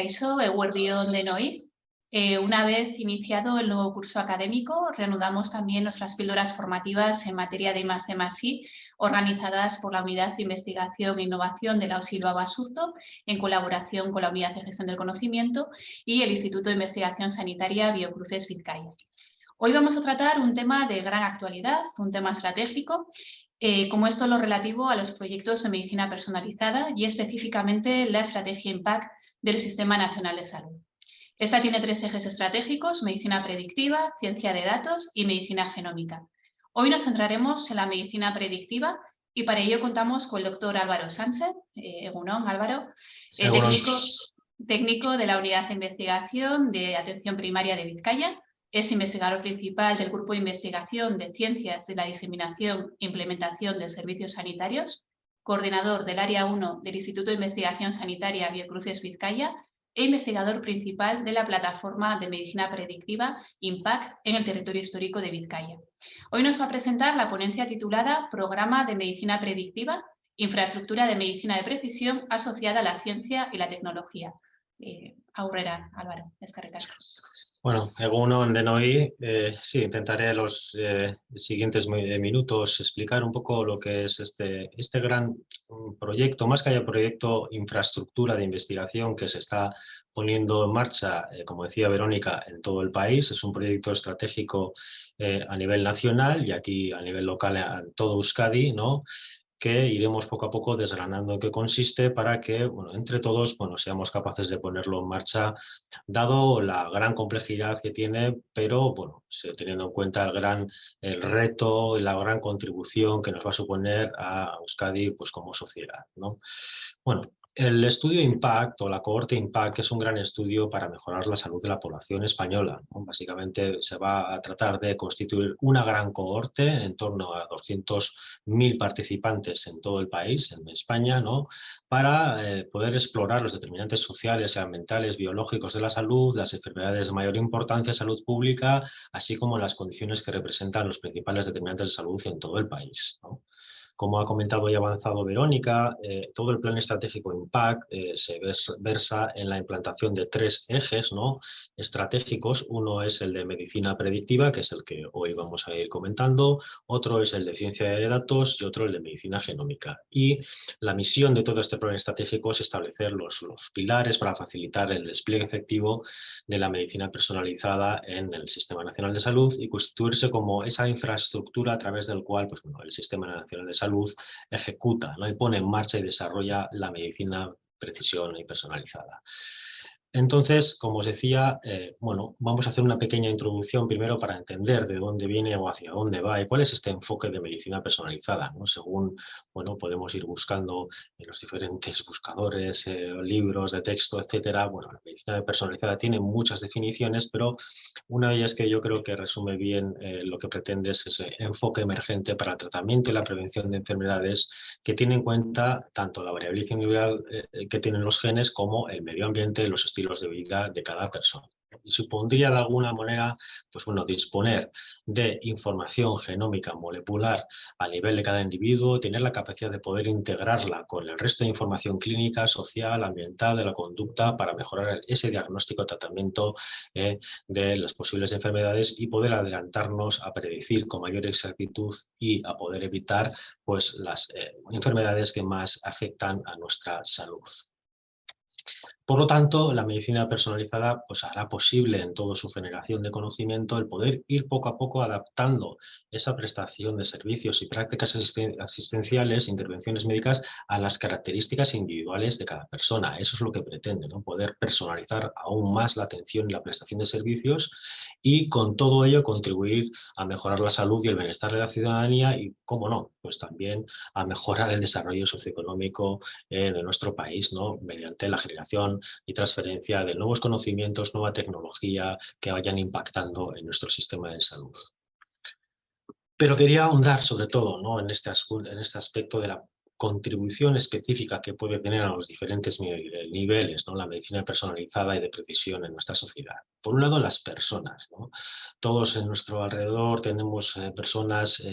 Kaixo, eguerdion denoi. Una vez iniciado el nuevo curso académico, reanudamos también nuestras píldoras formativas en materia de I+D+I, organizadas por la Unidad de Investigación e Innovación de la Osilva Basurto, en colaboración con la Unidad de Gestión del Conocimiento y el Instituto de Investigación Sanitaria Biocruces Vizcaya. Hoy vamos a tratar un tema de gran actualidad, un tema estratégico, como esto lo relativo a los proyectos de medicina personalizada y específicamente la estrategia IMPACT del Sistema Nacional de Salud. Esta tiene 3 ejes estratégicos: medicina predictiva, ciencia de datos y medicina genómica. Hoy nos centraremos en la medicina predictiva y para ello contamos con el doctor Álvaro Sánchez, egunon Álvaro, técnico de la Unidad de Investigación de Atención Primaria de Vizcaya. Es investigador principal del Grupo de Investigación de Ciencias de la Diseminación e Implementación de Servicios Sanitarios, coordinador del Área 1 del Instituto de Investigación Sanitaria Biocruces Vizcaya e investigador principal de la plataforma de medicina predictiva IMPACT en el territorio histórico de Vizcaya. Hoy nos va a presentar la ponencia titulada Programa de Medicina Predictiva, Infraestructura de Medicina de Precisión asociada a la ciencia y la tecnología. Aurrera, Álvaro, eskerrik asko. Bueno, egunon denoi, sí, intentaré los siguientes minutos explicar un poco lo que es este gran proyecto, más que haya proyecto, infraestructura de investigación que se está poniendo en marcha, como decía Verónica, en todo el país. Es un proyecto estratégico a nivel nacional y aquí a nivel local en todo Euskadi, ¿no?, que iremos poco a poco desgranando en qué consiste para que, bueno, entre todos, bueno, seamos capaces de ponerlo en marcha, dado la gran complejidad que tiene, pero bueno, teniendo en cuenta el reto y la gran contribución que nos va a suponer a Euskadi, pues, como sociedad, ¿no? Bueno, el estudio IMPACT o la cohorte IMPACT es un gran estudio para mejorar la salud de la población española, ¿no? Básicamente se va a tratar de constituir una gran cohorte en torno a 200.000 participantes en todo el país, en España, ¿no?, para poder explorar los determinantes sociales y ambientales biológicos de la salud, las enfermedades de mayor importancia de salud pública, así como las condiciones que representan los principales determinantes de salud en todo el país, ¿no? Como ha comentado y avanzado Verónica, todo el plan estratégico IMPACT se versa en la implantación de 3 ejes, ¿no?, estratégicos. Uno es el de medicina predictiva, que es el que hoy vamos a ir comentando, otro es el de ciencia de datos y otro el de medicina genómica. Y la misión de todo este plan estratégico es establecer los pilares para facilitar el despliegue efectivo de la medicina personalizada en el Sistema Nacional de Salud y constituirse como esa infraestructura a través del cual, pues, bueno, el Sistema Nacional de Salud ejecuta, ¿no?, y pone en marcha y desarrolla la medicina precisión y personalizada. Entonces, como os decía, bueno, vamos a hacer una pequeña introducción primero para entender de dónde viene o hacia dónde va y cuál es este enfoque de medicina personalizada, ¿no? Según, bueno, podemos ir buscando en los diferentes buscadores, libros de texto, etcétera. Bueno, la medicina personalizada tiene muchas definiciones, pero una de ellas que yo creo que resume bien lo que pretende es ese enfoque emergente para el tratamiento y la prevención de enfermedades que tiene en cuenta tanto la variabilidad individual que tienen los genes como el medio ambiente, los estilos de vida de cada persona. Y supondría de alguna manera, pues bueno, disponer de información genómica molecular a nivel de cada individuo, tener la capacidad de poder integrarla con el resto de información clínica, social, ambiental, de la conducta, para mejorar ese diagnóstico, tratamiento de las posibles enfermedades y poder adelantarnos a predecir con mayor exactitud y a poder evitar, pues, las enfermedades que más afectan a nuestra salud. Por lo tanto, la medicina personalizada, pues, hará posible en toda su generación de conocimiento el poder ir poco a poco adaptando esa prestación de servicios y prácticas asistenciales, intervenciones médicas, a las características individuales de cada persona. Eso es lo que pretende, ¿no?, poder personalizar aún más la atención y la prestación de servicios y con todo ello contribuir a mejorar la salud y el bienestar de la ciudadanía y, cómo no, pues también a mejorar el desarrollo socioeconómico de nuestro país, ¿no?, mediante la generación y transferencia de nuevos conocimientos, nueva tecnología que vayan impactando en nuestro sistema de salud. Pero quería ahondar sobre todo, ¿no?, en este aspecto de la contribución específica que puede tener a los diferentes niveles, ¿no?, la medicina personalizada y de precisión en nuestra sociedad. Por un lado, las personas, ¿no? Todos en nuestro alrededor tenemos personas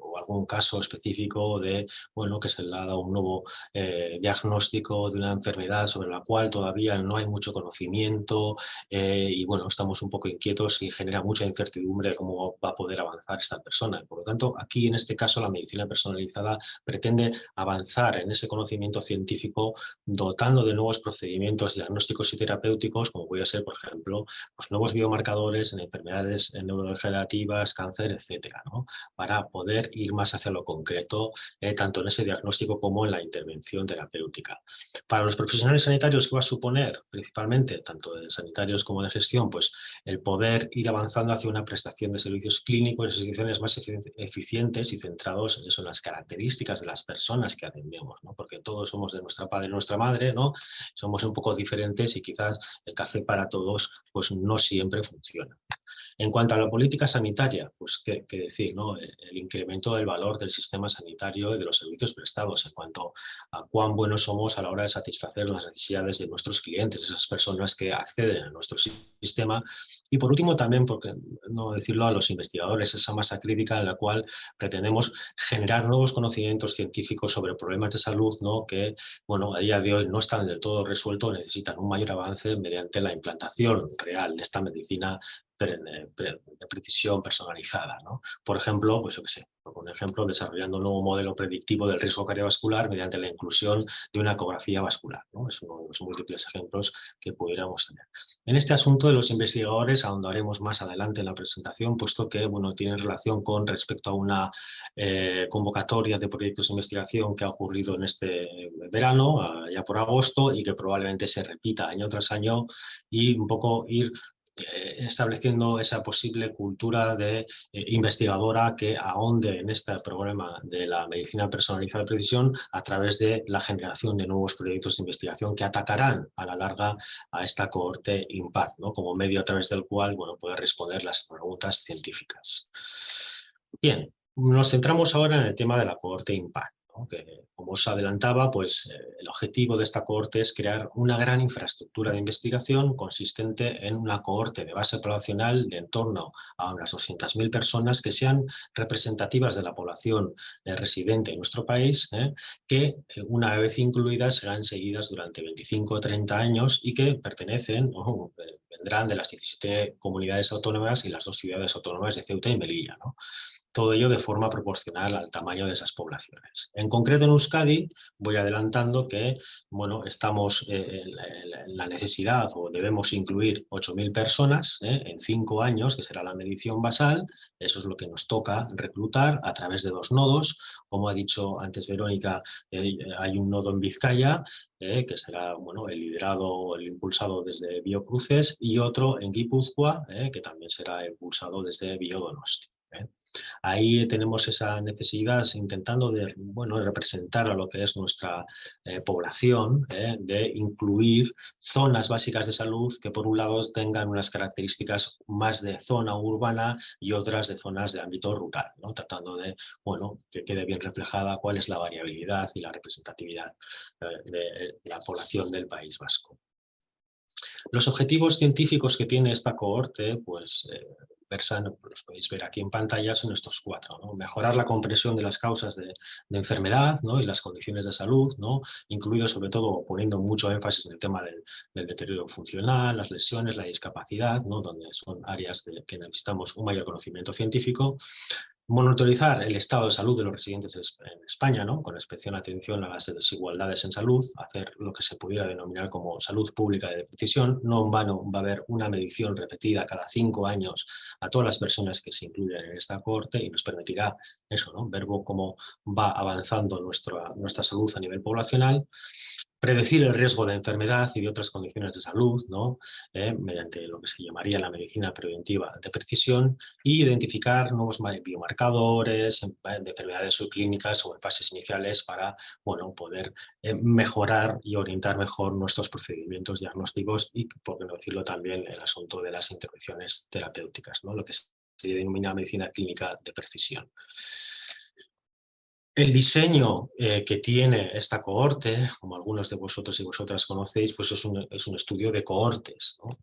o algún caso específico de, bueno, que se le ha dado un nuevo diagnóstico de una enfermedad sobre la cual todavía no hay mucho conocimiento y, bueno, estamos un poco inquietos y genera mucha incertidumbre de cómo va a poder avanzar esta persona. Por lo tanto, aquí en este caso la medicina personalizada pretende avanzar en ese conocimiento científico dotando de nuevos procedimientos diagnósticos y terapéuticos, como puede ser, por ejemplo, pues nuevos biomarcadores en enfermedades neurodegenerativas, cáncer, etcétera, ¿no? Para poder ir más hacia lo concreto, tanto en ese diagnóstico como en la intervención terapéutica. Para los profesionales sanitarios, ¿qué va a suponer? Principalmente, tanto de sanitarios como de gestión, pues el poder ir avanzando hacia una prestación de servicios clínicos y servicios más eficientes y centrados en las características de las personas que atendemos, ¿no? Porque todos somos de nuestra padre y nuestra madre, ¿no? Somos un poco diferentes y quizás el café para todos pues no siempre funciona. En cuanto a la política sanitaria, pues qué decir, ¿no? El incremento del valor del sistema sanitario y de los servicios prestados en cuanto a cuán buenos somos a la hora de satisfacer las necesidades de nuestros clientes, esas personas que acceden a nuestro sistema. Y por último también, porque no decirlo, a los investigadores, esa masa crítica en la cual pretendemos generar nuevos conocimientos científicos sobre problemas de salud, ¿no? Que, bueno, a día de hoy no están del todo resueltos, necesitan un mayor avance mediante la implantación real de esta medicina de precisión personalizada, ¿no? Por ejemplo, pues yo qué sé, por un ejemplo, desarrollando un nuevo modelo predictivo del riesgo cardiovascular mediante la inclusión de una ecografía vascular, ¿no? Es uno de los múltiples ejemplos que pudiéramos tener. En este asunto de los investigadores ahondaremos más adelante en la presentación, puesto que, bueno, tiene relación con respecto a una convocatoria de proyectos de investigación que ha ocurrido en este verano, ya por agosto, y que probablemente se repita año tras año y un poco ir estableciendo esa posible cultura de investigadora que ahonde en este problema de la medicina personalizada de precisión a través de la generación de nuevos proyectos de investigación que atacarán a la larga a esta cohorte IMPACT, ¿no? Como medio a través del cual, bueno, poder responder las preguntas científicas. Bien, nos centramos ahora en el tema de la cohorte IMPACT, ¿no? Que, como os adelantaba, pues el objetivo de esta cohorte es crear una gran infraestructura de investigación consistente en una cohorte de base poblacional de en torno a unas 200.000 personas que sean representativas de la población residente en nuestro país, que una vez incluidas serán seguidas durante 25 o 30 años y que pertenecen, vendrán de las 17 comunidades autónomas y las 2 ciudades autónomas de Ceuta y Melilla, ¿no? Todo ello de forma proporcional al tamaño de esas poblaciones. En concreto en Euskadi, voy adelantando que, bueno, estamos en la necesidad o debemos incluir 8.000 personas en 5 años, que será la medición basal. Eso es lo que nos toca reclutar a través de 2 nodos. Como ha dicho antes Verónica, hay un nodo en Vizcaya, que será, bueno, el liderado o el impulsado desde Biocruces, y otro en Guipúzcoa, que también será impulsado desde Biodonosti. Ahí tenemos esa necesidad, intentando de, bueno, representar a lo que es nuestra población, de incluir zonas básicas de salud que por un lado tengan unas características más de zona urbana y otras de zonas de ámbito rural, ¿no? Tratando de, bueno, que quede bien reflejada cuál es la variabilidad y la representatividad de la población del País Vasco. Los objetivos científicos que tiene esta cohorte, pues versan, los podéis ver aquí en pantalla, son estos 4, ¿no? Mejorar la comprensión de las causas de enfermedad, ¿no? Y las condiciones de salud, ¿no? Incluido sobre todo poniendo mucho énfasis en el tema del deterioro funcional, las lesiones, la discapacidad, ¿no? Donde son áreas que necesitamos un mayor conocimiento científico. Monitorizar el estado de salud de los residentes en España, ¿no? Con especial atención a las desigualdades en salud, hacer lo que se pudiera denominar como salud pública de precisión. No en vano va a haber una medición repetida cada 5 años a todas las personas que se incluyen en esta cohorte y nos permitirá eso, ¿no? Ver cómo va avanzando nuestra salud a nivel poblacional. Predecir el riesgo de enfermedad y de otras condiciones de salud, ¿no? Mediante lo que se llamaría la medicina preventiva de precisión, y identificar nuevos biomarcadores de enfermedades subclínicas o en fases iniciales para, bueno, poder mejorar y orientar mejor nuestros procedimientos diagnósticos y, por qué no decirlo, también el asunto de las intervenciones terapéuticas, ¿no? Lo que se denomina medicina clínica de precisión. El diseño que tiene esta cohorte, como algunos de vosotros y vosotras conocéis, pues es un estudio de cohortes, ¿no?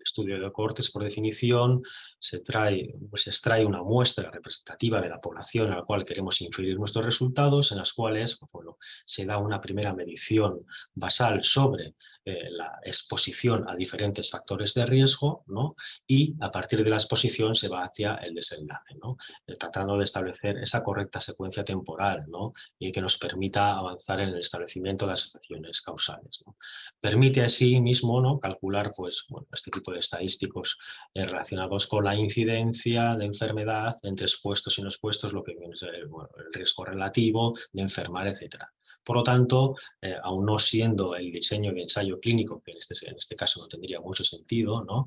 estudio de cohortes, por definición, se extrae una muestra representativa de la población a la cual queremos inferir nuestros resultados, en las cuales bueno, se da una primera medición basal sobre la exposición a diferentes factores de riesgo, ¿no? Y a partir de la exposición se va hacia el desenlace, ¿no? Tratando de establecer esa correcta secuencia temporal, ¿no? Y que nos permita avanzar en el establecimiento de asociaciones causales, ¿no? Permite así mismo, ¿no?, calcular pues, bueno, este tipo de estadísticos relacionados con la incidencia de enfermedad entre expuestos y no expuestos, lo que viene a ser bueno, el riesgo relativo de enfermar, etcétera. Por lo tanto, aun no siendo el diseño de ensayo clínico, que en este caso no tendría mucho sentido, ¿no?,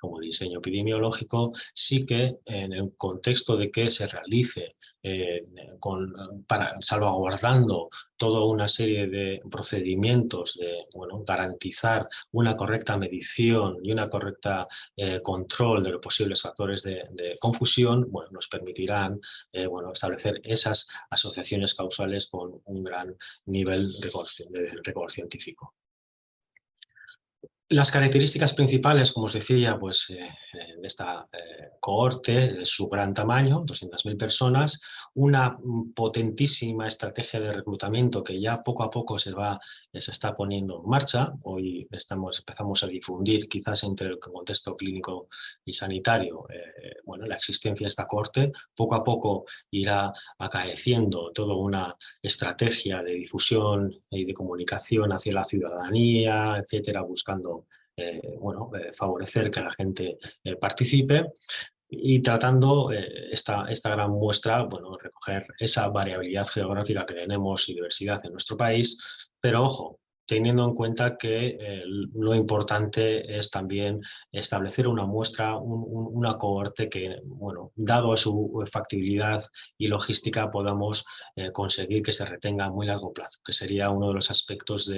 como diseño epidemiológico, sí que en el contexto de que se realice salvaguardando toda una serie de procedimientos de bueno, garantizar una correcta medición y una correcta control de los posibles factores de confusión, bueno, nos permitirán bueno, establecer esas asociaciones causales con un gran nivel de rigor científico. Las características principales, como os decía, pues, de esta cohorte es su gran tamaño, 200.000 personas, una potentísima estrategia de reclutamiento que ya poco a poco se está poniendo en marcha. Hoy empezamos a difundir, quizás entre el contexto clínico y sanitario, bueno, la existencia de esta cohorte. Poco a poco irá acaeciendo toda una estrategia de difusión y de comunicación hacia la ciudadanía, etcétera, buscando bueno, favorecer que la gente participe y tratando esta gran muestra, bueno, recoger esa variabilidad geográfica que tenemos y diversidad en nuestro país, pero ojo, teniendo en cuenta que lo importante es también establecer una muestra, una cohorte que, bueno, dado su factibilidad y logística, podamos conseguir que se retenga a muy largo plazo, que sería uno de los aspectos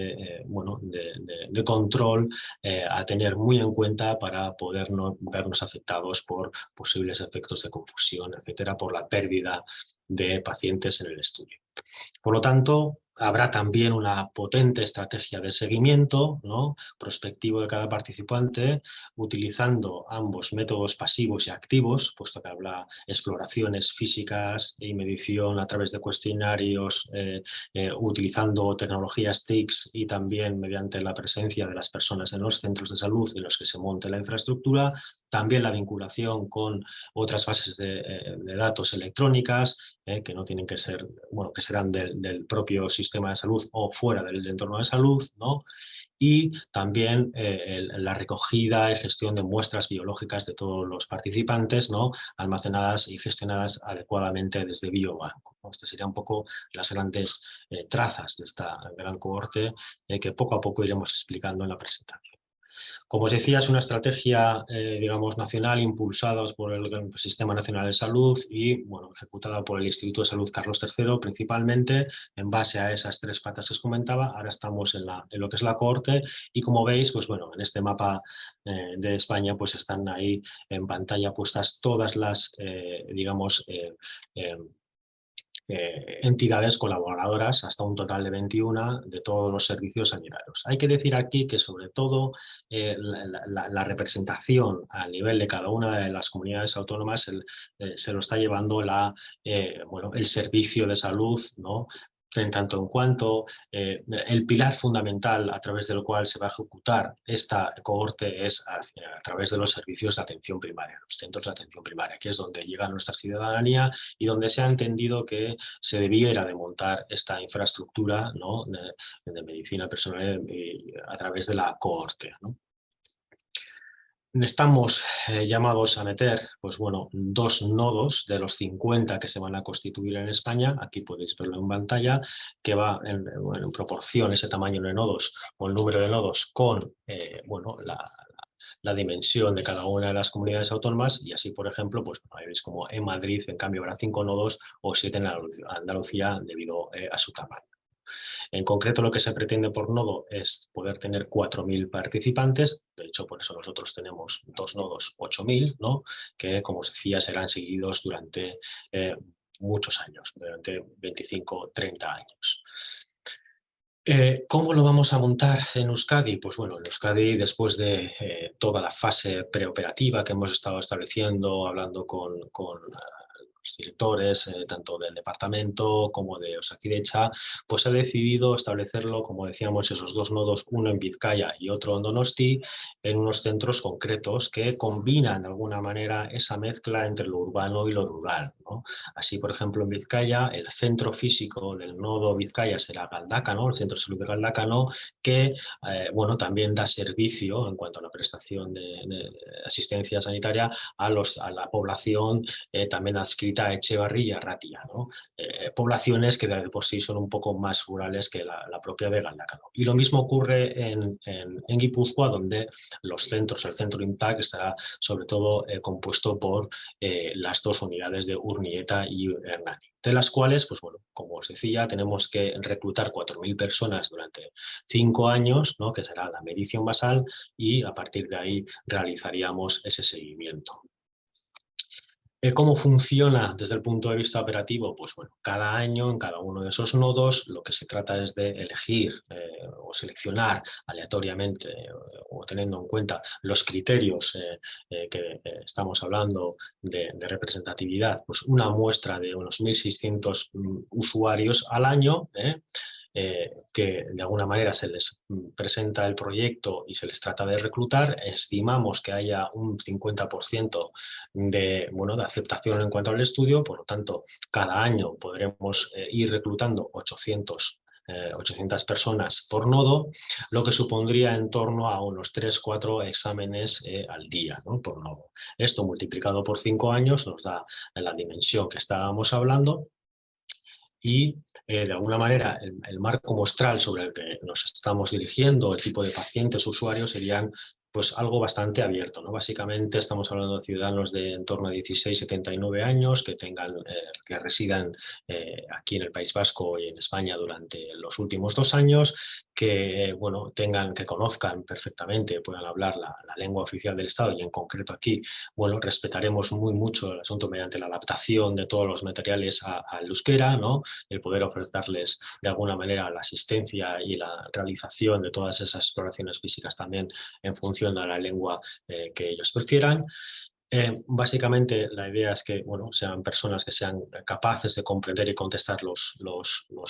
bueno, de control a tener muy en cuenta para poder no vernos afectados por posibles efectos de confusión, etcétera, por la pérdida de pacientes en el estudio. Por lo tanto, habrá también una potente estrategia de seguimiento, ¿no?, prospectivo de cada participante, utilizando ambos métodos pasivos y activos, puesto que habrá exploraciones físicas y medición a través de cuestionarios, utilizando tecnologías TICs y también mediante la presencia de las personas en los centros de salud en los que se monte la infraestructura, también la vinculación con otras bases de datos electrónicas, que no tienen que ser, bueno, que serán del propio sistema de salud o fuera del entorno de salud, ¿no? Y también la recogida y gestión de muestras biológicas de todos los participantes, ¿no?, almacenadas y gestionadas adecuadamente desde Biobanco, ¿no? Estas serían un poco las grandes trazas de esta gran cohorte que poco a poco iremos explicando en la presentación. Como os decía, es una estrategia, digamos, nacional impulsada por el Sistema Nacional de Salud y, bueno, ejecutada por el Instituto de Salud Carlos III, principalmente en base a esas tres patas que os comentaba. Ahora estamos en lo que es la cohorte y, como veis, pues bueno, en este mapa de España pues están ahí en pantalla puestas todas las, digamos, entidades colaboradoras, hasta un total de 21 de todos los servicios sanitarios. Hay que decir aquí que sobre todo la representación a nivel de cada una de las comunidades autónomas se lo está llevando bueno, el servicio de salud, ¿no?, en tanto en cuanto el pilar fundamental a través del cual se va a ejecutar esta cohorte es a través de los servicios de atención primaria, los centros de atención primaria, que es donde llega nuestra ciudadanía y donde se ha entendido que se debiera de montar esta infraestructura, ¿no?, de medicina personal a través de la cohorte, ¿no? Estamos llamados a meter, pues bueno, 2 nodos de los 50 que se van a constituir en España. Aquí podéis verlo en pantalla, que va en proporción ese tamaño de nodos o el número de nodos con bueno, la dimensión de cada una de las comunidades autónomas, y así, por ejemplo, pues veis como en Madrid, en cambio, habrá 5 nodos o 7 en Andalucía debido a su tamaño. En concreto, lo que se pretende por nodo es poder tener 4.000 participantes. De hecho, por eso nosotros tenemos 2 nodos, 8.000, ¿no?, que, como os decía, serán seguidos durante muchos años, durante 25, 30 años. ¿Cómo lo vamos a montar en Euskadi? Pues bueno, en Euskadi, después de toda la fase preoperativa que hemos estado estableciendo, hablando con los directores, tanto del departamento como de Osakidetza, pues ha decidido establecerlo, como decíamos, esos dos nodos, uno en Vizcaya y otro en Donosti, en unos centros concretos que combinan de alguna manera esa mezcla entre lo urbano y lo rural, ¿no? Así, por ejemplo, en Vizcaya, el centro físico del nodo Vizcaya será Galdácano, el centro de salud de Galdácano, que bueno, también da servicio en cuanto a la prestación de asistencia sanitaria a la población también adscrita a Etxebarri y a Ratia, ¿no? Poblaciones que de por sí son un poco más rurales que la propia de Galdácano. Y lo mismo ocurre en Guipúzcoa, donde el centro INTAC estará sobre todo compuesto por las dos unidades de Urnieta y Hernani, de las cuales, pues bueno, como os decía, tenemos que reclutar 4.000 personas durante 5 años, ¿no? Que será la medición basal, y a partir de ahí realizaríamos ese seguimiento. ¿Cómo funciona desde el punto de vista operativo? Pues bueno, cada año en cada uno de esos nodos lo que se trata es de elegir o seleccionar aleatoriamente o teniendo en cuenta los criterios que estamos hablando de representatividad, pues una muestra de unos 1.600 usuarios al año, que de alguna manera se les presenta el proyecto y se les trata de reclutar. Estimamos que haya un 50% de aceptación en cuanto al estudio, por lo tanto, cada año podremos ir reclutando 800 personas por nodo, lo que supondría en torno a unos 3-4 exámenes al día, ¿no? Por nodo. Esto multiplicado por 5 años nos da la dimensión que estábamos hablando y de alguna manera el marco muestral sobre el que nos estamos dirigiendo, el tipo de pacientes, usuarios, serían pues algo bastante abierto, ¿no? Básicamente estamos hablando de ciudadanos de en torno a 16-79 años que que residan aquí en el País Vasco y en España durante los últimos 2 años, que bueno, que conozcan perfectamente, puedan hablar la lengua oficial del Estado, y en concreto aquí, bueno, respetaremos muy mucho el asunto mediante la adaptación de todos los materiales al euskera, ¿no? El poder ofrecerles de alguna manera la asistencia y la realización de todas esas exploraciones físicas también en función de la lengua que ellos prefieran. Básicamente la idea es que bueno, sean personas que sean capaces de comprender y contestar los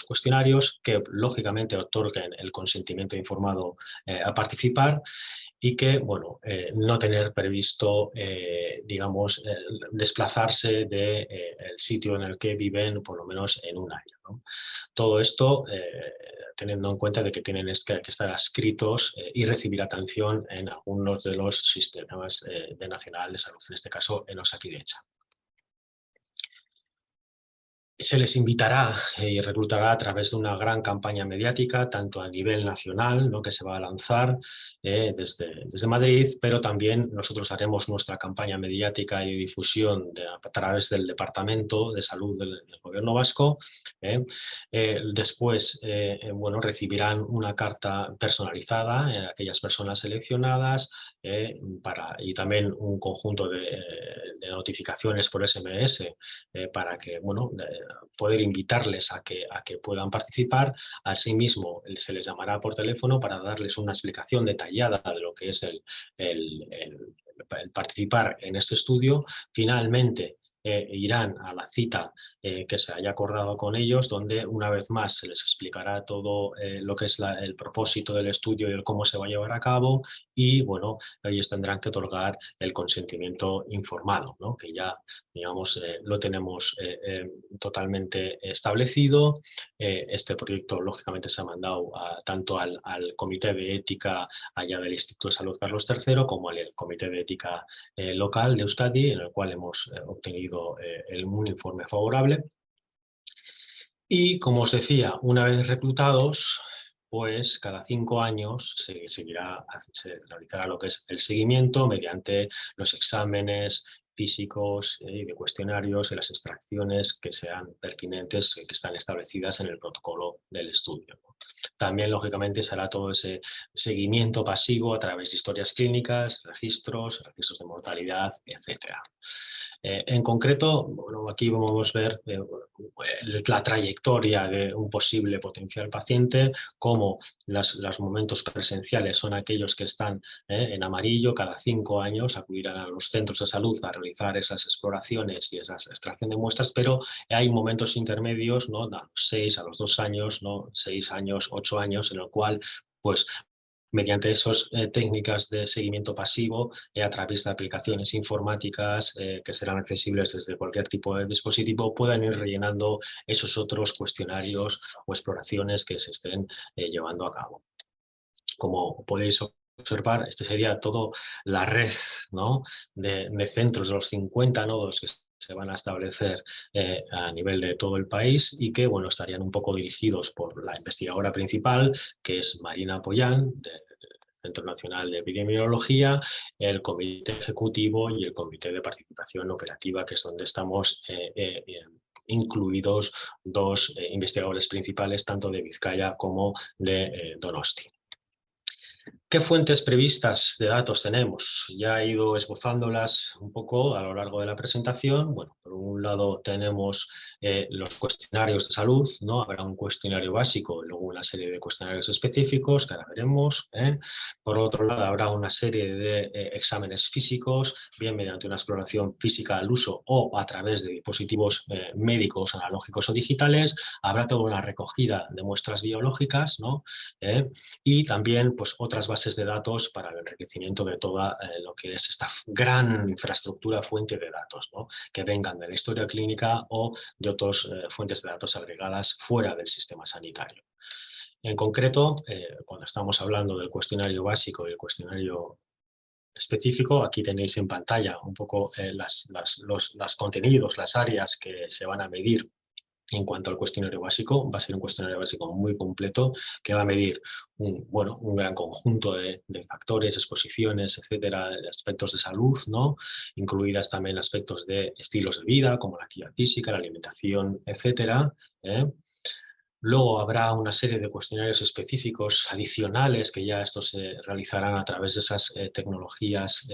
cuestionarios, que lógicamente otorguen el consentimiento informado a participar, y que, bueno, no tener previsto, digamos, desplazarse del sitio en el que viven por lo menos en un año, ¿no? Todo esto teniendo en cuenta de que tienen que estar adscritos y recibir atención en algunos de los sistemas de Nacional de Salud, en este caso en Osakidetza. Se les invitará y reclutará a través de una gran campaña mediática, tanto a nivel nacional, ¿no? Que se va a lanzar desde Madrid, pero también nosotros haremos nuestra campaña mediática y difusión a través del Departamento de Salud del Gobierno vasco. Después, bueno, recibirán una carta personalizada a aquellas personas seleccionadas y también un conjunto de notificaciones por SMS para que, bueno, poder invitarles a que puedan participar. Asimismo, se les llamará por teléfono para darles una explicación detallada de lo que es el participar en este estudio. Finalmente, irán a la cita que se haya acordado con ellos, donde una vez más se les explicará todo lo que es el propósito del estudio y el cómo se va a llevar a cabo, y bueno, ellos tendrán que otorgar el consentimiento informado, ¿no? Que ya, digamos, lo tenemos totalmente establecido. Este proyecto lógicamente se ha mandado tanto al Comité de Ética allá del Instituto de Salud Carlos III como al Comité de Ética local de Euskadi, en el cual hemos obtenido un informe favorable. Y como os decía, una vez reclutados, pues cada 5 años se realizará lo que es el seguimiento mediante los exámenes físicos y de cuestionarios y las extracciones que sean pertinentes, que están establecidas en el protocolo del estudio. También, lógicamente, se hará todo ese seguimiento pasivo a través de historias clínicas, registros de mortalidad, etc. En concreto, bueno, aquí vamos a ver la trayectoria de un posible potencial paciente, cómo los momentos presenciales son aquellos que están en amarillo. Cada 5 años acudirán a los centros de salud a realizar esas exploraciones y esa extracción de muestras, pero hay momentos intermedios, ¿no? A los 6, a los 2 años, ¿no? 6 años, 8 años, en el cual pues mediante esas técnicas de seguimiento pasivo, a través de aplicaciones informáticas que serán accesibles desde cualquier tipo de dispositivo, puedan ir rellenando esos otros cuestionarios o exploraciones que se estén llevando a cabo. Como podéis observar, este sería toda la red, ¿no?, de centros de los 50 nodos que se van a establecer a nivel de todo el país y que, bueno, estarían un poco dirigidos por la investigadora principal, que es Marina Pollán, del Centro Nacional de Epidemiología, el Comité Ejecutivo y el Comité de Participación Operativa, que es donde estamos incluidos 2 investigadores principales, tanto de Vizcaya como de Donosti. ¿Qué fuentes previstas de datos tenemos? Ya he ido esbozándolas un poco a lo largo de la presentación. Bueno, por un lado tenemos los cuestionarios de salud, ¿no? Habrá un cuestionario básico y luego una serie de cuestionarios específicos que ahora veremos. Por otro lado, habrá una serie de exámenes físicos, bien mediante una exploración física al uso o a través de dispositivos médicos, analógicos o digitales. Habrá toda una recogida de muestras biológicas, ¿no? Y también pues, otras bases de datos para el enriquecimiento de toda lo que es esta gran infraestructura fuente de datos, ¿no?, que vengan de la historia clínica o de otras fuentes de datos agregadas fuera del sistema sanitario. En concreto, cuando estamos hablando del cuestionario básico y el cuestionario específico, aquí tenéis en pantalla un poco los contenidos, las áreas que se van a medir. En cuanto al cuestionario básico, va a ser un cuestionario básico muy completo que va a medir un gran conjunto de factores, exposiciones, etcétera, de aspectos de salud, ¿no?, incluidas también aspectos de estilos de vida, como la actividad física, la alimentación, etcétera. Luego habrá una serie de cuestionarios específicos adicionales que ya estos se realizarán a través de esas tecnologías,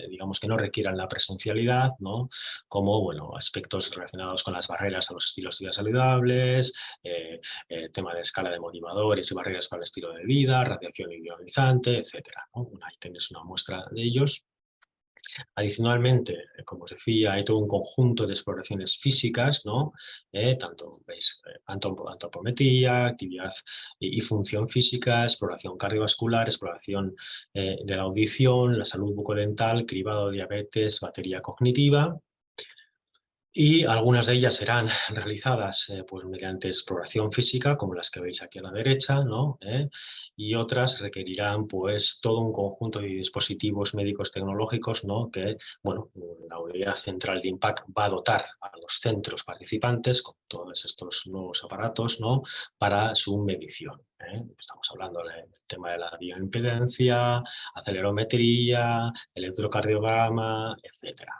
digamos, que no requieran la presencialidad, ¿no?, como, bueno, aspectos relacionados con las barreras a los estilos de vida saludables, tema de escala de motivadores y barreras para el estilo de vida, radiación ionizante, etcétera, ¿no? Ahí tenéis una muestra de ellos. Adicionalmente, como os decía, hay todo un conjunto de exploraciones físicas, ¿no? Tanto veis antropometría, actividad y función física, exploración cardiovascular, exploración de la audición, la salud bucodental, cribado de diabetes, batería cognitiva. Y algunas de ellas serán realizadas pues, mediante exploración física, como las que veis aquí a la derecha, ¿no? Y otras requerirán pues, todo un conjunto de dispositivos médicos tecnológicos, ¿no?, que, bueno, la Unidad Central de IMPAC va a dotar a los centros participantes con todos estos nuevos aparatos, ¿no?, para su medición. Estamos hablando del tema de la bioimpedancia, acelerometría, electrocardiograma, etcétera.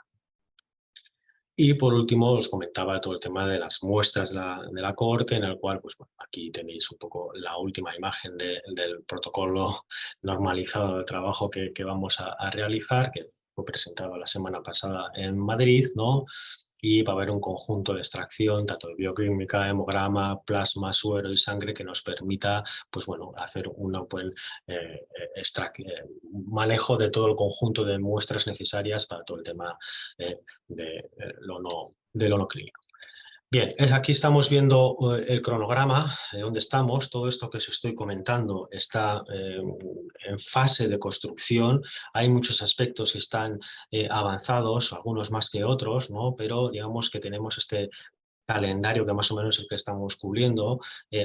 Y por último os comentaba todo el tema de las muestras de la cohorte, en el cual, pues bueno, aquí tenéis un poco la última imagen del protocolo normalizado de trabajo que vamos a realizar, que fue presentado la semana pasada en Madrid, ¿no? Y va a haber un conjunto de extracción, tanto de bioquímica, hemograma, plasma, suero y sangre, que nos permita, pues bueno, hacer un buen manejo de todo el conjunto de muestras necesarias para todo el tema del ono clínico. Bien, aquí estamos viendo el cronograma de dónde estamos. Todo esto que os estoy comentando está en fase de construcción. Hay muchos aspectos que están avanzados, algunos más que otros, ¿no? Pero digamos que tenemos este calendario que más o menos es el que estamos cubriendo.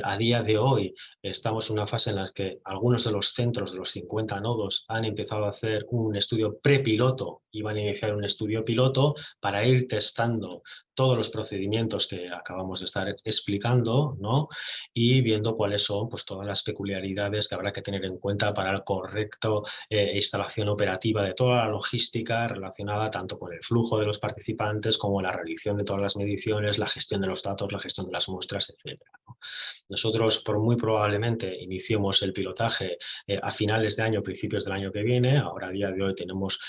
A día de hoy estamos en una fase en la que algunos de los centros de los 50 nodos han empezado a hacer un estudio prepiloto y van a iniciar un estudio piloto para ir testando todos los procedimientos que acabamos de estar explicando, ¿no?, y viendo cuáles son pues, todas las peculiaridades que habrá que tener en cuenta para el correcto instalación operativa de toda la logística relacionada tanto con el flujo de los participantes como la realización de todas las mediciones, la gestión de los datos, la gestión de las muestras, etc., ¿no? Nosotros muy probablemente iniciemos el pilotaje a finales de año, principios del año que viene. Ahora a día de hoy tenemos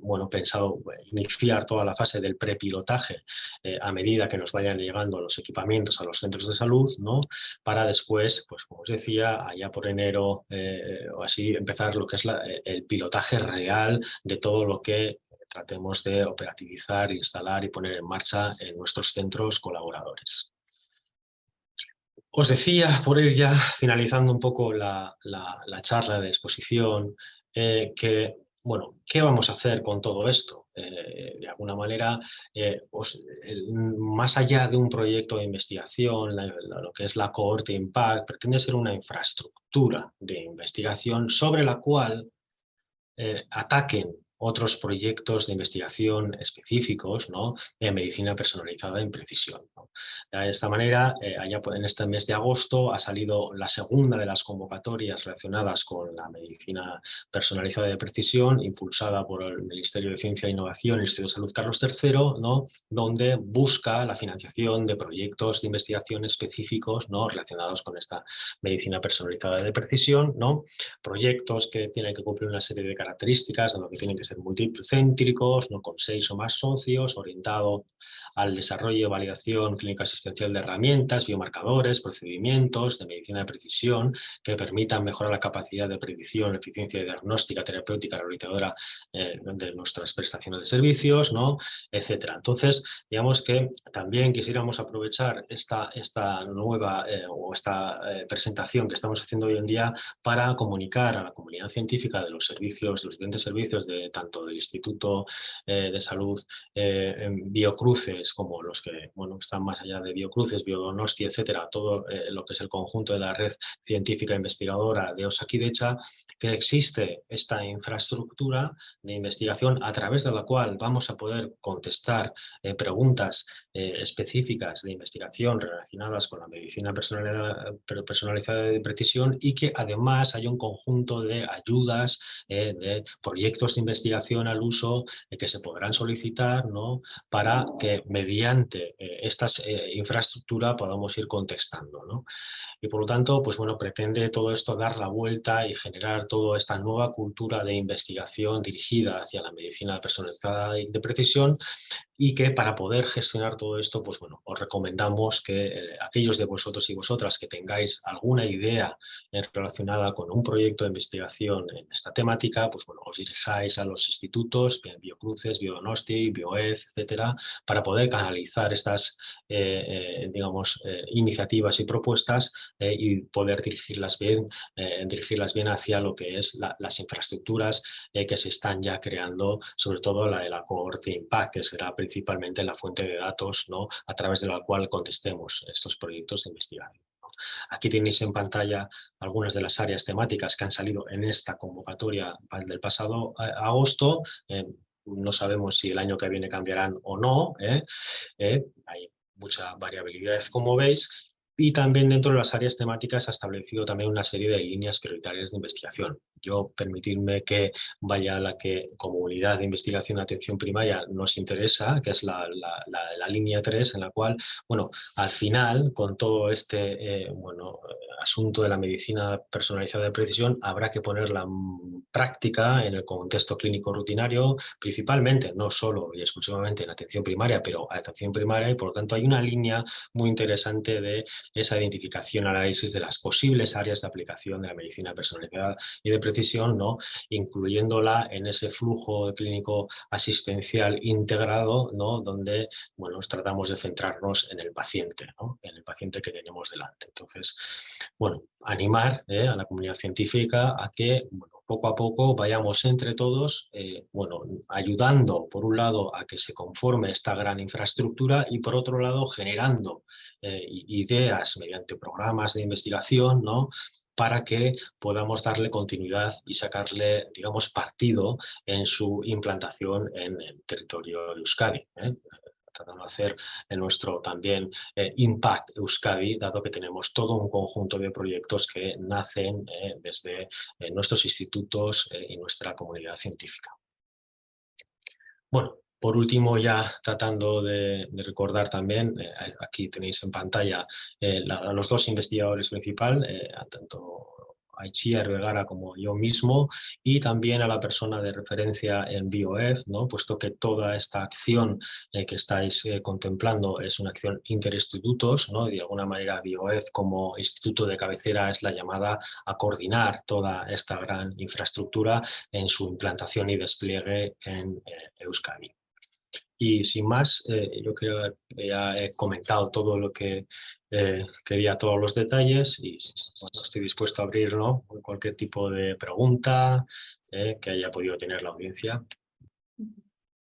bueno, pensado iniciar toda la fase del prepilotaje a medida que nos vayan llegando los equipamientos a los centros de salud, ¿no? Para después, pues como os decía, allá por enero o así, empezar lo que es el pilotaje real de todo lo que tratemos de operativizar, instalar y poner en marcha en nuestros centros colaboradores. Os decía, por ir ya finalizando un poco la charla de exposición, que, bueno, ¿qué vamos a hacer con todo esto? De alguna manera, más allá de un proyecto de investigación, lo que es la cohorte Impact, pretende ser una infraestructura de investigación sobre la cual ataquen otros proyectos de investigación específicos, ¿no? En medicina personalizada en precisión, ¿no? De esta manera, allá en este mes de agosto ha salido la segunda de las convocatorias relacionadas con la medicina personalizada de precisión, impulsada por el Ministerio de Ciencia e Innovación y el Instituto de Salud Carlos III, ¿no? Donde busca la financiación de proyectos de investigación específicos, ¿no? Relacionados con esta medicina personalizada de precisión, ¿no? Proyectos que tienen que cumplir una serie de características, de lo que tienen que ser multicéntricos, ¿no? Con 6 o más socios, orientado al desarrollo y validación clínica asistencial de herramientas, biomarcadores, procedimientos de medicina de precisión que permitan mejorar la capacidad de predicción, eficiencia diagnóstica, terapéutica, realizadora de nuestras prestaciones de servicios, ¿no? Etcétera. Entonces, digamos que también quisiéramos aprovechar esta nueva o esta presentación que estamos haciendo hoy en día para comunicar a la comunidad científica de los servicios, de los diferentes servicios de tanto del Instituto de Salud Biocruces como los que, bueno, están más allá de Biocruces, Biodonosti, etcétera, todo lo que es el conjunto de la red científica investigadora de Osakidetza, que existe esta infraestructura de investigación a través de la cual vamos a poder contestar preguntas específicas de investigación relacionadas con la medicina personalizada de precisión y que además hay un conjunto de ayudas, de proyectos de investigación al uso que se podrán solicitar, ¿no? Para que mediante esta infraestructura podamos ir contestando, ¿no? Y por lo tanto, pues bueno, pretende todo esto dar la vuelta y generar toda esta nueva cultura de investigación dirigida hacia la medicina personalizada de precisión, y que para poder gestionar todo esto, pues bueno, os recomendamos que aquellos de vosotros y vosotras que tengáis alguna idea relacionada con un proyecto de investigación en esta temática, pues bueno, os dirijáis a los institutos, Biocruces, Biodonosti, Bioez, etcétera, para poder canalizar estas, digamos, iniciativas y propuestas y poder dirigirlas bien hacia lo que es las infraestructuras que se están ya creando, sobre todo la de la cohorte Impact, que será principalmente la fuente de datos, ¿no? A través de la cual contestemos estos proyectos de investigación, ¿no? Aquí tenéis en pantalla algunas de las áreas temáticas que han salido en esta convocatoria del pasado agosto. No sabemos si el año que viene cambiarán o no. Hay mucha variabilidad, como veis. Y también dentro de las áreas temáticas ha establecido también una serie de líneas prioritarias de investigación. Yo, permitidme que vaya a la que como unidad de investigación de atención primaria nos interesa, que es la línea 3, en la cual, bueno, al final, con todo este asunto de la medicina personalizada de precisión, habrá que ponerla en práctica en el contexto clínico rutinario, principalmente, no solo y exclusivamente en atención primaria, pero atención primaria, y por lo tanto hay una línea muy interesante de esa identificación, análisis de las posibles áreas de aplicación de la medicina personalizada y de precisión, ¿no? Incluyéndola en ese flujo clínico asistencial integrado, ¿no? Donde, bueno, tratamos de centrarnos en el paciente, ¿no? En el paciente que tenemos delante. Entonces, bueno, animar a la comunidad científica a que, bueno, poco a poco vayamos entre todos, bueno, ayudando por un lado a que se conforme esta gran infraestructura y por otro lado generando ideas mediante programas de investigación, ¿no? Para que podamos darle continuidad y sacarle, digamos, partido en su implantación en el territorio de Euskadi, tratando de hacer en nuestro también Impact Euskadi, dado que tenemos todo un conjunto de proyectos que nacen desde nuestros institutos y nuestra comunidad científica. Bueno, por último, ya tratando de recordar también, aquí tenéis en pantalla a los dos investigadores principales, tanto a Itziar Vergara como yo mismo, y también a la persona de referencia en BioEF, ¿no? Puesto que toda esta acción que estáis contemplando es una acción interinstitutos, ¿no? Y de alguna manera BioEF como instituto de cabecera es la llamada a coordinar toda esta gran infraestructura en su implantación y despliegue en Euskadi. Y sin más, yo creo que ya he comentado todo lo que quería, todos los detalles, y bueno, estoy dispuesto a abrir, ¿no?, cualquier tipo de pregunta que haya podido tener la audiencia.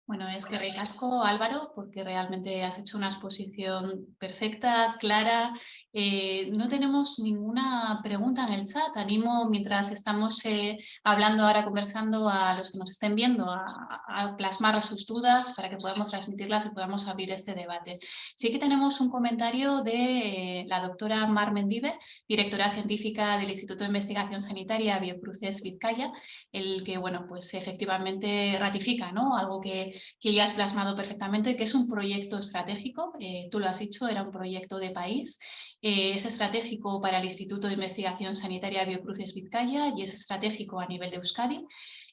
Bueno, es que ricasco, Álvaro, porque realmente has hecho una exposición perfecta, clara. No tenemos ninguna pregunta en el chat. Animo, mientras estamos hablando ahora, conversando, a los que nos estén viendo a plasmar sus dudas para que podamos transmitirlas y podamos abrir este debate. Sí que tenemos un comentario de la doctora Mar Mendive, directora científica del Instituto de Investigación Sanitaria Biocruces Vizcaya, el que, bueno, pues efectivamente ratifica, ¿no?, algo que ya has plasmado perfectamente, que es un proyecto estratégico. Tú lo has dicho, era un proyecto de país. Es estratégico para el Instituto de Investigación Sanitaria Biocruces Vizcaya y es estratégico a nivel de Euskadi.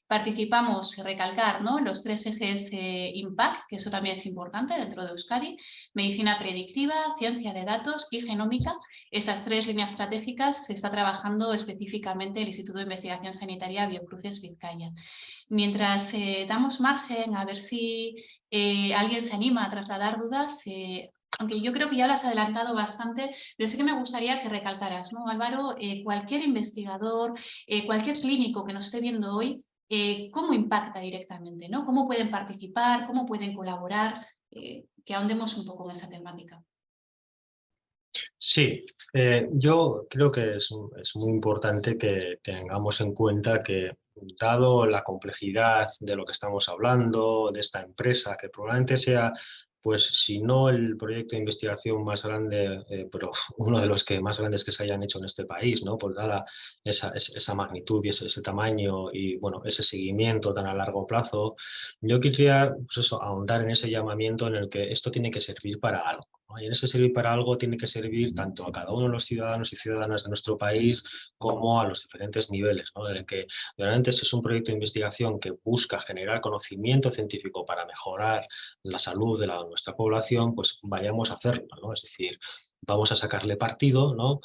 Participamos, recalcar, ¿no?, los 3 ejes IMPACT, que eso también es importante dentro de Euskadi: medicina predictiva, ciencia de datos y genómica. Estas 3 líneas estratégicas se está trabajando específicamente el Instituto de Investigación Sanitaria Biocruces Vizcaya. Mientras damos margen a ver si alguien se anima a trasladar dudas, aunque yo creo que ya lo has adelantado bastante, pero sí que me gustaría que recalcaras, ¿no, Álvaro? Cualquier investigador, cualquier clínico que nos esté viendo hoy, ¿cómo impacta directamente, ¿no? ¿Cómo pueden participar? ¿Cómo pueden colaborar? Que ahondemos un poco en esa temática. Sí, yo creo que es muy importante que tengamos en cuenta que, dado la complejidad de lo que estamos hablando, de esta empresa, que probablemente sea, pues si no el proyecto de investigación más grande, pero uno de los que más grandes que se hayan hecho en este país, ¿no?, por dada esa magnitud y ese tamaño y, bueno, ese seguimiento tan a largo plazo, yo quería, pues eso, ahondar en ese llamamiento en el que esto tiene que servir para algo, ¿no? Y en ese servir para algo tiene que servir tanto a cada uno de los ciudadanos y ciudadanas de nuestro país como a los diferentes niveles, ¿no?, en el que realmente si es un proyecto de investigación que busca generar conocimiento científico para mejorar la salud de nuestra población, pues vayamos a hacerlo, ¿no? Es decir, vamos a sacarle partido, ¿no?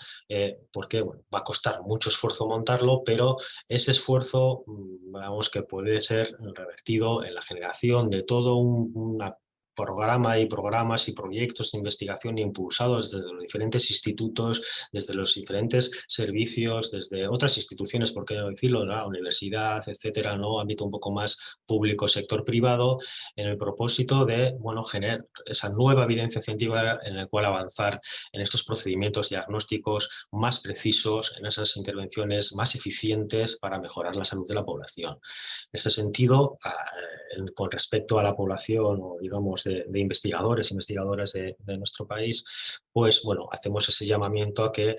Porque, bueno, va a costar mucho esfuerzo montarlo, pero ese esfuerzo, vamos, que puede ser revertido en la generación de todo una programa y programas y proyectos de investigación impulsados desde los diferentes institutos, desde los diferentes servicios, desde otras instituciones, por qué no decirlo, la universidad, etcétera, ¿no?, ámbito un poco más público, sector privado, en el propósito de, bueno, generar esa nueva evidencia científica en la cual avanzar en estos procedimientos diagnósticos más precisos, en esas intervenciones más eficientes para mejorar la salud de la población. En este sentido, con respecto a la población, o digamos, de investigadores, investigadoras de nuestro país, pues bueno, hacemos ese llamamiento a que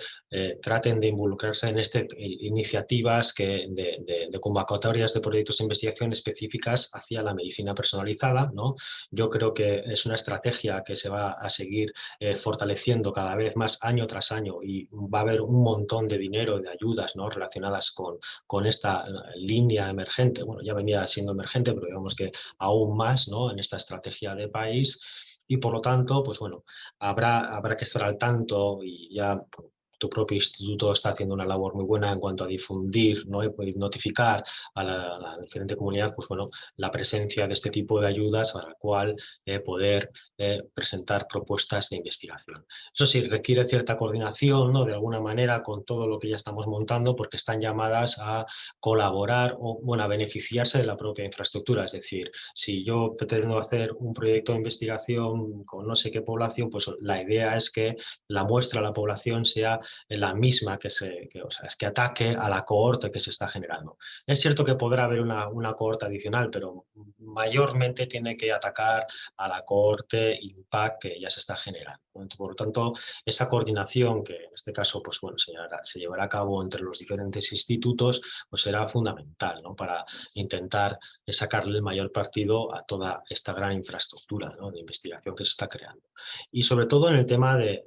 traten de involucrarse en iniciativas de convocatorias de proyectos de investigación específicas hacia la medicina personalizada, ¿no? Yo creo que es una estrategia que se va a seguir fortaleciendo cada vez más año tras año, y va a haber un montón de dinero, de ayudas, ¿no?, relacionadas con esta línea emergente. Bueno, ya venía siendo emergente, pero digamos que aún más, ¿no?, en esta estrategia de país. Y por lo tanto, pues bueno, habrá que estar al tanto, y ya tu propio instituto está haciendo una labor muy buena en cuanto a difundir, ¿no?, y notificar a la diferente comunidad, pues bueno, la presencia de este tipo de ayudas para la cual poder presentar propuestas de investigación. Eso sí, requiere cierta coordinación, ¿no?, de alguna manera con todo lo que ya estamos montando, porque están llamadas a colaborar o, bueno, a beneficiarse de la propia infraestructura. Es decir, si yo pretendo hacer un proyecto de investigación con no sé qué población, pues la idea es que la muestra a la población sea la misma, o sea, es que ataque a la cohorte que se está generando. Es cierto que podrá haber una cohorte adicional, pero mayormente tiene que atacar a la cohorte IMPACT que ya se está generando. Por lo tanto, esa coordinación, que en este caso, pues bueno, se llevará a cabo entre los diferentes institutos, pues será fundamental, ¿no?, para intentar sacarle el mayor partido a toda esta gran infraestructura, ¿no?, de investigación que se está creando. Y sobre todo en el tema de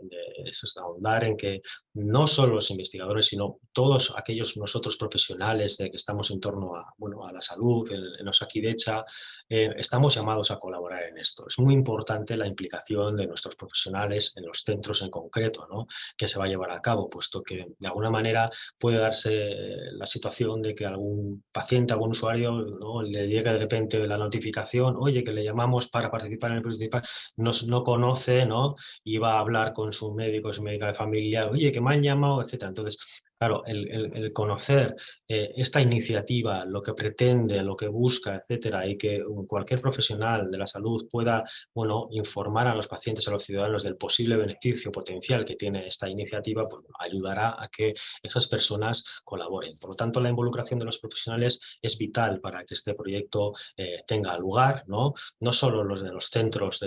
ahondar en que, no solo los investigadores, sino todos aquellos nosotros profesionales de que estamos en torno a, bueno, a la salud, en Osakidetza, estamos llamados a colaborar en esto. Es muy importante la implicación de nuestros profesionales en los centros en concreto, ¿no?, que se va a llevar a cabo, puesto que de alguna manera puede darse la situación de que algún paciente, algún usuario, ¿no?, le llegue de repente la notificación, oye, que le llamamos para participar en el principal, no conoce, ¿no?, y va a hablar con su médico, su médica de familia, oye, que me han llamado, etcétera. Entonces, claro, el conocer esta iniciativa, lo que pretende, lo que busca, etcétera, y que cualquier profesional de la salud pueda, bueno, informar a los pacientes, a los ciudadanos del posible beneficio potencial que tiene esta iniciativa, pues ayudará a que esas personas colaboren. Por lo tanto, la involucración de los profesionales es vital para que este proyecto tenga lugar, ¿no? No solo los de los centros,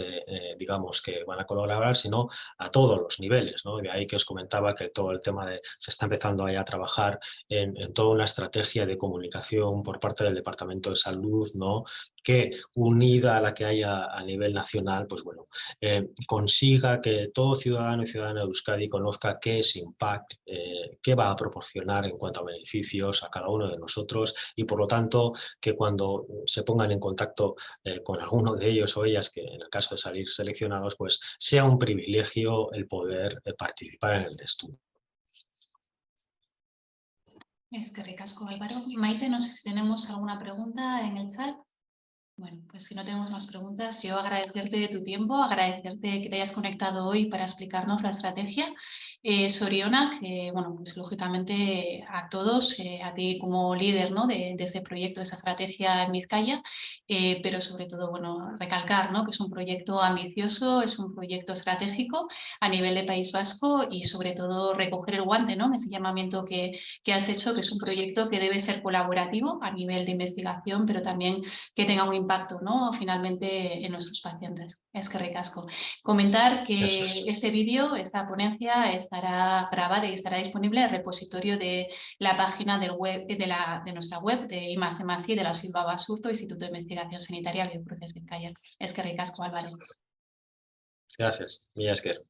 digamos, que van a colaborar, sino a todos los niveles, ¿no? De ahí que os comentaba que todo el tema se está empezando ahí a trabajar en toda una estrategia de comunicación por parte del Departamento de Salud, ¿no?, que unida a la que haya a nivel nacional, pues bueno, consiga que todo ciudadano y ciudadana de Euskadi conozca qué es Impact, qué va a proporcionar en cuanto a beneficios a cada uno de nosotros, y por lo tanto que cuando se pongan en contacto con alguno de ellos o ellas, que en el caso de salir seleccionados, pues sea un privilegio el poder participar en el estudio. Es que ricasco, Álvaro. Maite, no sé si tenemos alguna pregunta en el chat. Bueno, pues si no tenemos más preguntas, yo agradecerte tu tiempo, agradecerte que te hayas conectado hoy para explicarnos la estrategia. Soriona, que bueno, pues lógicamente a todos, a ti como líder, ¿no?, de este proyecto, de esa estrategia en Vizcaya, pero sobre todo, bueno, recalcar, ¿no?, que es un proyecto ambicioso, es un proyecto estratégico a nivel de País Vasco y sobre todo recoger el guante, ¿no?, en ese llamamiento que has hecho, que es un proyecto que debe ser colaborativo a nivel de investigación, pero también que tenga un impacto, ¿no?, finalmente en nuestros pacientes. Es que ricasco. Comentar que este vídeo, esta ponencia, estará grabada y estará disponible en el repositorio de la página de nuestra web de I+D+I de la Silva Basurto, Instituto de Investigación Sanitaria Biocruces Vizcaya. Es que ricasco, Álvaro. Gracias, Mila esker.